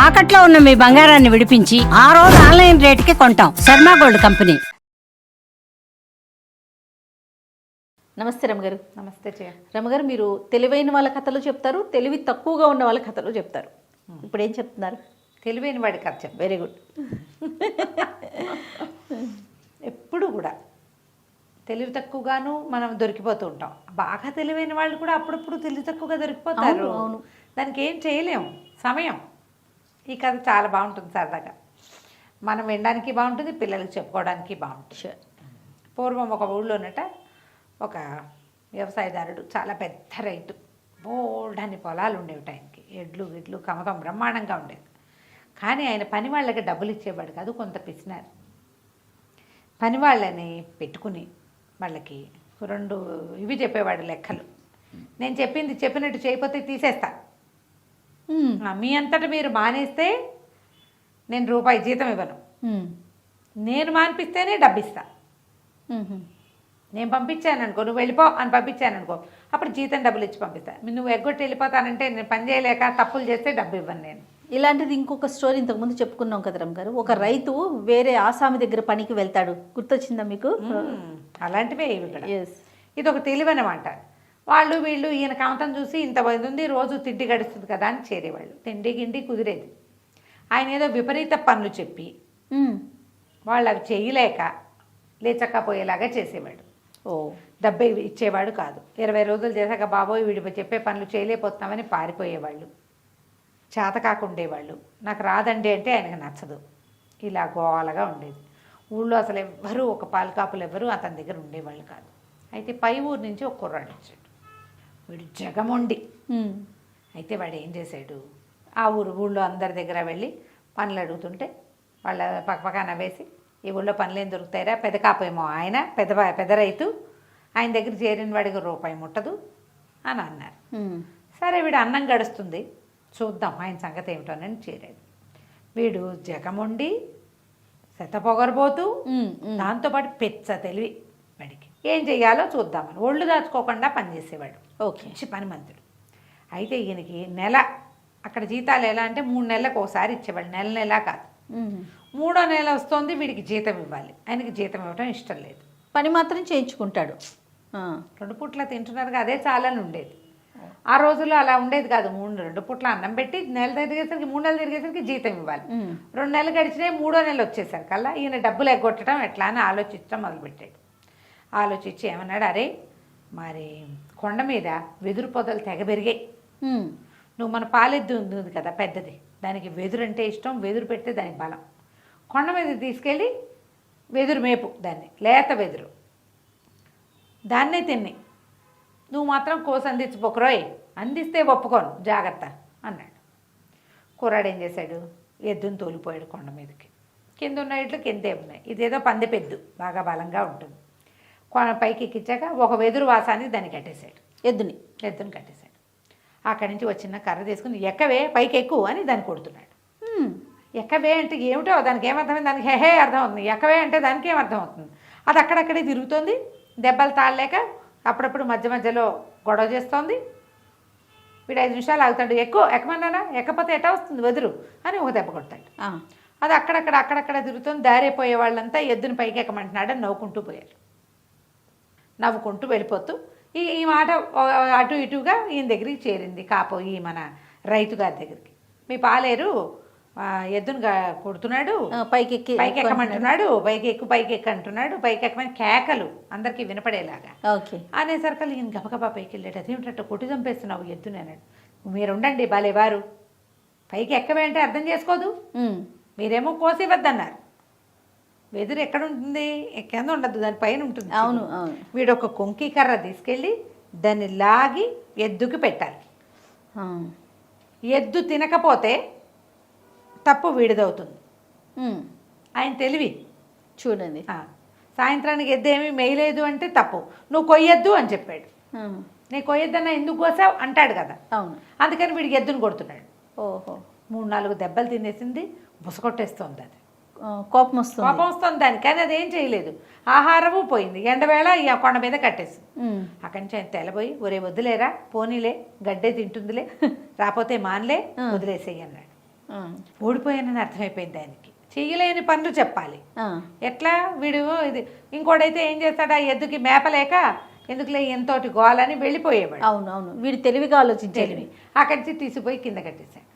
తాకట్లో ఉన్న మీ బంగారాన్ని విడిపించి ఆ రోజు ఆన్లైన్ రేటుకి కొంటాం. Sharma gold company. నమస్తే రమగారు. నమస్తే జయ. రమగారు, మీరు తెలివైన వాళ్ళ కథలు చెప్తారు, తెలివి తక్కువగా ఉన్న వాళ్ళ కథలు చెప్తారు. ఇప్పుడు ఏం చెప్తున్నారు? తెలివైన వాడి కథ చెప్పు. Very good. ఎప్పుడు కూడా తెలివి తక్కువగాను మనం దొరికిపోతూ ఉంటాం. బాగా తెలివైన వాళ్ళు కూడా అప్పుడప్పుడు తెలివి తక్కువగా దొరికిపోతారు. అవును. దానికి ఏం చేయలేము. సమయం. ఈ కథ చాలా బాగుంటుంది, సరదాగా మనం వినడానికి బాగుంటుంది, పిల్లలకి చెప్పుకోవడానికి బాగుంటుంది. పూర్వం ఒక ఊళ్ళోనట ఒక వ్యవసాయదారుడు, చాలా పెద్ద రైతు, బోల్డని పొలాలు ఉండేవి ఆయనకి, ఎడ్లు కమకం బ్రహ్మాండంగా ఉండేది. కానీ ఆయన పని వాళ్ళకి డబ్బులు ఇచ్చేవాడు కాదు, కొంత పిసినారు. పని వాళ్ళని పెట్టుకుని వాళ్ళకి 2 ఇవి చెప్పేవాడు లెక్కలు. నేను చెప్పింది చెప్పినట్టు చేయకపోతే తీసేస్తా, మీ అంతటా మీరు మానేస్తే నేను రూపాయి జీతం ఇవ్వను, నేను మానిపిస్తేనే డబ్బిస్తా. నేను పంపించాను అనుకో, నువ్వు వెళ్ళిపో అని పంపించాను అనుకో, అప్పుడు జీతం డబ్బులు ఇచ్చి పంపిస్తా. నువ్వు ఎగ్గొట్టి వెళ్ళిపోతానంటే నేను పని చేయలేక తప్పులు చేస్తే డబ్బు ఇవ్వను నేను. ఇలాంటిది ఇంకొక స్టోరీ ఇంతకుముందు చెప్పుకున్నాం కదా రమగారు. ఒక రైతు వేరే ఆసామి దగ్గర పనికి వెళ్తాడు, గుర్తొచ్చిందా మీకు? అలాంటివే ఇవి ఇక్కడ. ఎస్. ఇది ఒక తెలివనమాట. వాళ్ళు వీళ్ళు ఈయన కాంతం చూసి ఇంత ఉంది, రోజు తిండి గడుస్తుంది కదా అని చేరేవాళ్ళు. తిండి గిండి కుదిరేది. ఆయన ఏదో విపరీత పనులు చెప్పి వాళ్ళు అవి చేయలేక లేచక్కపోయేలాగా చేసేవాడు. ఓ. డబ్బే ఇచ్చేవాడు కాదు. 20 రోజులు చేశాక బాబోయ్ వీడి చెప్పే పనులు చేయలేకపోతున్నామని పారిపోయేవాళ్ళు, చేత కాకుండేవాళ్ళు. నాకు రాదండి అంటే ఆయనకు నచ్చదు. ఇలా గోవాలగా ఉండేది. ఊళ్ళో అసలు ఎవ్వరూ, ఒక పాలకాపులు ఎవ్వరూ అతని దగ్గర ఉండేవాళ్ళు కాదు. అయితే పై ఊరు నుంచి ఒక కుర్రాడు వచ్చాడు. వీడు జగమొండి. అయితే వాడు ఏం చేశాడు, ఆ ఊళ్ళో అందరి దగ్గర వెళ్ళి పనులు అడుగుతుంటే వాళ్ళ పక్కపక్క నవ్వేసి, ఈ ఊళ్ళో పనులు ఏం దొరుకుతాయిరా, పెద్ద కాపేమో ఆయన, పెద్ద రైతు, ఆయన దగ్గర చేరిన వాడికి రూపాయి ముట్టదు అని అన్నారు. సరే వీడు అన్నం గడుస్తుంది, చూద్దాం ఆయన సంగతి ఏమిటోనని చేరాడు. వీడు జగముండి, శతపొగరబోతూ, దాంతోపాటు పెచ్చ తెలివి వాడికి. ఏం చెయ్యాలో చూద్దామని ఒళ్ళు దాచుకోకుండా పనిచేసేవాడు. ఓకే. మంచి పని మంతుడు. అయితే ఈయనకి నెల అక్కడ జీతాలు ఎలా అంటే 3 నెలలకు ఒకసారి ఇచ్చేవాళ్ళు, నెల కాదు. 3వ నెల వస్తుంది, వీడికి జీతం ఇవ్వాలి. ఆయనకి జీతం ఇవ్వడం ఇష్టం లేదు. పని మాత్రం చేయించుకుంటాడు. 2 పూట్ల తింటున్నారుగా, అదే చాలని ఉండేది. ఆ రోజుల్లో అలా ఉండేది కాదు. 2 పూట్ల అన్నం పెట్టి నెల తిరిగేసరికి 3 నెలలు తిరిగేసరికి జీతం ఇవ్వాలి. 2 నెలలు గడిచినాయి, 3వ నెల వచ్చేసరికి కల్లా ఈయన డబ్బులు ఎగ్గొట్టడం ఎట్లా అని ఆలోచించడం మొదలుపెట్టాడు. ఆలోచించి ఏమన్నాడు, అరే మరి కొండ మీద వెదురు పొదలు తెగ పెరిగాయి. నువ్వు మన పాలెద్దు ఉంది కదా పెద్దది, దానికి వెదురు అంటే ఇష్టం, వెదురు పెడితే దానికి బలం. కొండ మీద తీసుకెళ్ళి వెదురు మేపు, దాన్ని లేత వెదురు, దాన్నే తిన్ని, నువ్వు మాత్రం కోసి అందించిపోకరోయ్, అందిస్తే ఒప్పుకోను, జాగ్రత్త అన్నాడు. కుర్రాడు ఏం చేశాడు, ఎద్దును తోలిపోయాడు కొండ మీదకి. కింద ఉన్న ఇట్లు కిందే ఉన్నాయి. ఇదేదో పంది పెద్దు, బాగా బలంగా ఉంటుంది. పైకి ఎక్కించాక ఒక వెదురు వాసాన్ని దాన్ని కట్టేశాడు, ఎద్దుని కట్టేశాడు. అక్కడి నుంచి వచ్చిన కర్ర తీసుకుని ఎక్కవే పైకి ఎక్కువ అని దాన్ని కొడుతున్నాడు. ఎక్కవే అంటే ఏమిటో దానికి ఏమర్థమైంది, దానికి హెహే అర్థం అవుతుంది. ఎక్కవే అంటే దానికి ఏమర్థం అవుతుంది. అది అక్కడక్కడే తిరుగుతోంది, దెబ్బలు తాళలేక అప్పుడప్పుడు మధ్యలో గొడవ చేస్తోంది. వీడు 5 నిమిషాలు ఆగుతాడు, ఎక్కమన్నానా, ఎక్కపోతే ఎటా వస్తుంది వెదురు అని ఒక దెబ్బ కొడతాడు. అది అక్కడక్కడ తిరుగుతుంది. దారైపోయే వాళ్ళంతా ఎద్దుని పైకి ఎక్కమంటున్నాడు అని నవ్వుకుంటూ పోయారు. నవ్వుకుంటూ వెళ్ళిపోతూ ఈ మాట అటు ఇటుగా ఈయన దగ్గరికి చేరింది. ఈ మన రైతు గారి దగ్గరికి, మీ పాలేరు ఎద్దును కొడుతున్నాడు, పైకి ఎక్కమంటున్నాడు, పైకి ఎక్కు అంటున్నాడు, పైకి ఎక్కమని కేకలు అందరికీ వినపడేలాగా అనేసరికి ఈయన గబగబా పైకి వెళ్ళాడు. అదేమిటట్టు కొట్టి చంపేస్తున్నావు ఎద్దుని అన్నాడు. మీరుండండి బాలేవారు, పైకి ఎక్కవే అంటే అర్థం చేసుకోదు, మీరేమో కోసివద్దన్నారు. వెదురు ఎక్కడ ఉంటుంది, కింద ఉండదు, దాని పైన ఉంటుంది. అవును. వీడు ఒక కొంకి కర్ర తీసుకెళ్ళి దాన్ని లాగి ఎద్దుకి పెట్టాలి. ఎద్దు తినకపోతే తప్పు వీడిదవుతుంది. ఆయన తెలివి చూడండి. సాయంత్రానికి ఎద్దు ఏమీ మేయలేదు అంటే తప్పు, నువ్వు కొయ్యొద్దు అని చెప్పాడు. నీ కొయ్యొద్దన్నా ఎందుకు కోసావు అంటాడు కదా. అవును. అందుకని వీడికి ఎద్దును కొడుతున్నాడు. ఓహో. 3-4 దెబ్బలు తినేసింది, బుసకొట్టేస్తోంది. అది కోపం వస్తుంది దానికి. కానీ అదేం చేయలేదు. ఆహారము పోయింది, ఎండవేళ ఈ కొండ మీద కట్టేసి అక్కడి నుంచి ఆయన తెల్లబోయి, ఒరే వద్దులేరా, పోనీలే, గడ్డే తింటుందిలే, రాపోతే మానలే, వదిలేసేయి అన్నాడు. ఆ, ఓడిపోయానని అర్థమైపోయింది ఆయనకి. చెయ్యలేని పనులు చెప్పాలి. ఆ, ఎట్లా వీడు ఇది. ఇంకోటైతే ఏం చేస్తాడు, ఆ ఎద్దుకి మేపలేక ఎందుకులే ఎంతోటి గోలని వెళ్ళిపోయేవాడు. అవును అవును, వీడు తెలివిగా ఆలోచించేది. తెలివి. అక్కడి నుంచి తీసిపోయి కింద కట్టేశాడు.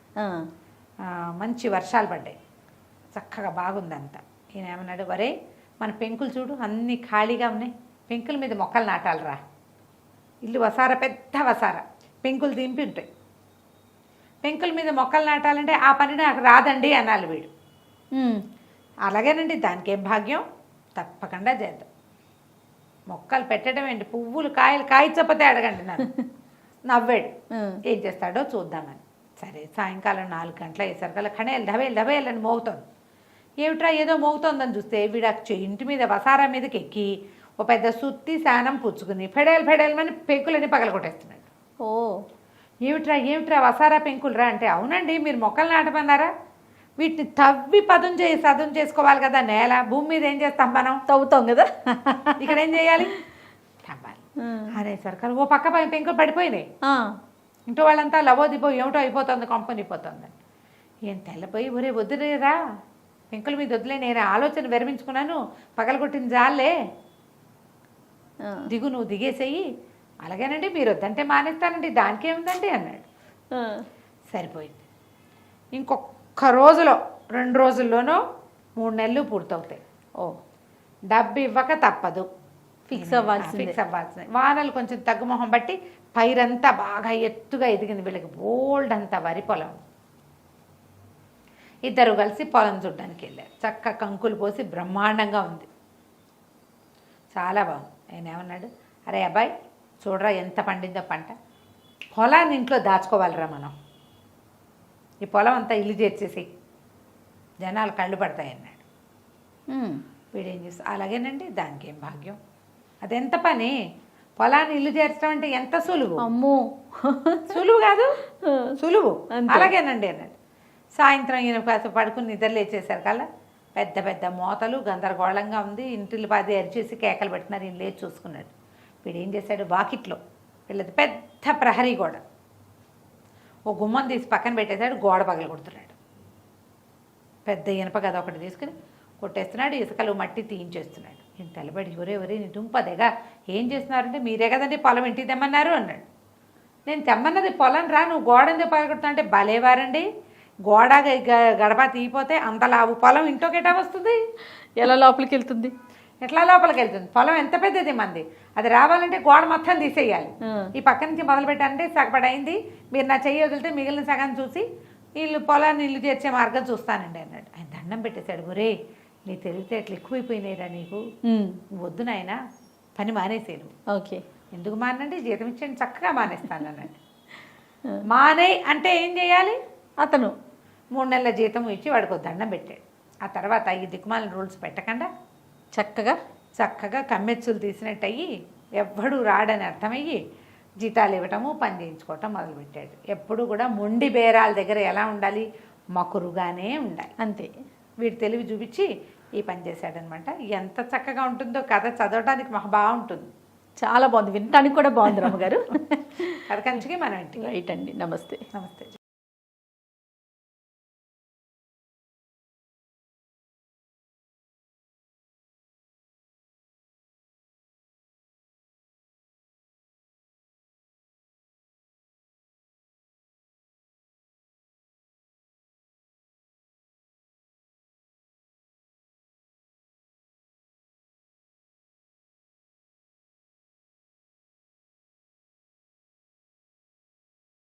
మంచి వర్షాలు పడ్డాయి, చక్కగా బాగుందంతా. ఈయన ఏమన్నాడు, వరే మన పెంకులు చూడు అన్నీ ఖాళీగా ఉన్నాయి, పెంకుల మీద మొక్కలు నాటాలరా. ఇల్లు వసార, పెద్ద వసార, పెంకులు దింపి ఉంటాయి. పెంకుల మీద మొక్కలు నాటాలంటే ఆ పని నాకు రాదండి అనాలి వీడు. అలాగేనండి, దానికి ఏం భాగ్యం, తప్పకుండా చేద్దాం. మొక్కలు పెట్టడం ఏంటి, పువ్వులు కాయలు కాయచకపోతే అడగండి నన్ను. నవ్వాడు. ఏం చేస్తాడో చూద్దామని. సరే, సాయంకాలం 4 గంటల అయ్యేసరికల్లా ఖణేలు ఢబేలు ఢబేలని మోగుతోంది. ఏమిట్రా ఏదో మోగుతోందని చూస్తే వీడు ఇంటి మీద వసారా మీదకి ఎక్కి ఓ పెద్ద సుత్తి శానం పుచ్చుకుని ఫెడేలు పెంకులని పగలగొట్టేస్తున్నాడు. ఓ, ఏమిట్రా వసారా పెంకులరా అంటే, అవునండి మీరు మొక్కలు నాటమన్నారా, వీటిని తవ్వి సదును చేసుకోవాలి కదా. నేల భూమి మీద ఏం చేస్తాం మనం, తవ్వుతాం కదా. ఇక్కడ ఏం చేయాలి, తవ్వాలి. అరే సర్కారు ఓ పక్క పెంకులు పడిపోయినాయి. ఇంట్లో వాళ్ళంతా లవోదిపో ఏమిటో అయిపోతుంది, కంపెనీపోతుంది. ఏం తెల్లపోయి ఒరే వద్దులేరా, పెంకుల మీద వద్దులే, నేను ఆలోచన విరమించుకున్నాను, పగలగొట్టిన జాలే, దిగు నువ్వు దిగేసేయి. అలాగేనండి మీరు వద్దంటే మానేస్తానండి, దానికి ఏముందండి అన్నాడు. సరిపోయింది. ఇంకొక రోజులో 2 రోజుల్లోనో 3 నెలలు పూర్తవుతాయి. ఓ, డబ్బు ఇవ్వక తప్పదు, ఫిక్స్ అవ్వాల్సిందే. వానలు కొంచెం తగ్గుమొహం బట్టి పైరంతా బాగా ఎత్తుగా ఎదిగింది. వీళ్ళకి బోల్డ్ అంతా వరి పొలం. ఇద్దరు కలిసి పొలం చూడడానికి వెళ్ళారు. చక్క కంకులు పోసి బ్రహ్మాండంగా ఉంది, చాలా బాగుంది. ఆయన ఏమన్నాడు, అరే అబ్బాయి చూడరా ఎంత పండిందో పంట, పొలాన్ని ఇంట్లో దాచుకోవాలిరా మనం, ఈ పొలం అంతా ఇల్లు చేర్చేసి జనాలు కళ్ళు పడతాయి అన్నాడు. వీడేం చేస్తా, అలాగేనండి దానికి ఏం భాగ్యం, అదెంత పని, పొలాన్ని ఇల్లు చేర్చడం అంటే ఎంత సులువు. అమ్మో, సులువు కాదు, సులువు. అలాగేనండి అన్నాడు. సాయంత్రం ఈయన కాస్త పడుకుని నిద్ర లేచేసారు కల్లా పెద్ద పెద్ద మోతలు, గందరగోళంగా ఉంది. ఇంటిల్లి పాది అరిచేసి కేకలు పెట్టినారు. ఈయన లేచి చూసుకున్నాడు. వీడు ఏం చేశాడు, వాకిట్లో వీళ్ళది పెద్ద ప్రహరీ గోడ, ఓ గుమ్మం తీసి పక్కన పెట్టేశాడు, గోడ పగల కొడుతున్నాడు. పెద్ద ఇనప గద ఒకటి తీసుకుని కొట్టేస్తున్నాడు, ఇసుకలు మట్టి తీయించేస్తున్నాడు. ఈయన తలబడి ఒరే నీ దుంపదేగా ఏం చేస్తున్నారంటే, మీరే కదండి పొలం ఇంటికి తెమ్మన్నారు అన్నాడు. నేను తెమ్మన్నది పొలం రా, నువ్వు గోడ ఎందుకు పగలగొడుతున్నా అంటే, భలేవారండి గోడ గడప తీయిపోతే అంత లావు పొలం ఇంట్లోకి ఎటా వస్తుంది, ఎలా లోపలికి వెళ్తుంది, ఎట్లా లోపలికి వెళ్తుంది, పొలం ఎంత పెద్దది మంది, అది రావాలంటే గోడ మొత్తం తీసేయాలి. ఈ పక్క నుంచి మొదలు పెట్టాలంటే సగపడైంది, మీరు నా చెయ్యి వదిలితే మిగిలిన సగం చూసి వీళ్ళు పొలాన్ని ఇల్లు చేర్చే మార్గం చూస్తానండి అన్నాడు. ఆయన దండం పెట్టేశాడు. ఒరే నీ తెలివితేటలు ఎక్కువైపోయినాయిరా నీకు, వద్దు నాయన పని మానేసేను. ఓకే, ఎందుకు మానండి, జీతం ఇచ్చేయండి చక్కగా మానేస్తాను అన్నాడు. మానే అంటే ఏం చేయాలి, అతను 3 నెలల జీతం ఇచ్చి వాడికి దండం పెట్టాడు. ఆ తర్వాత ఈ దిక్కుమాలిన రూల్స్ పెట్టకుండా చక్కగా కమ్మెచ్చులు తీసినట్టు అయ్యి ఎవ్వడూ రాడని అర్థమయ్యి జీతాలు ఇవ్వటము, పని చేయించుకోవటం మొదలుపెట్టాడు. ఎప్పుడు కూడా మొండి బేరాల దగ్గర ఎలా ఉండాలి, మకురుగానే ఉండాలి. అంతే. వీడు తెలివి చూపించి ఈ పని చేశాడనమాట. ఎంత చక్కగా ఉంటుందో కథ, చదవడానికి మాకు బాగుంటుంది. చాలా బాగుంది, వినటానికి కూడా బాగుంది రమ్మగారు. కథ కంచికి మనం ఇంటికి. రైట్ అండి, నమస్తే. నమస్తే.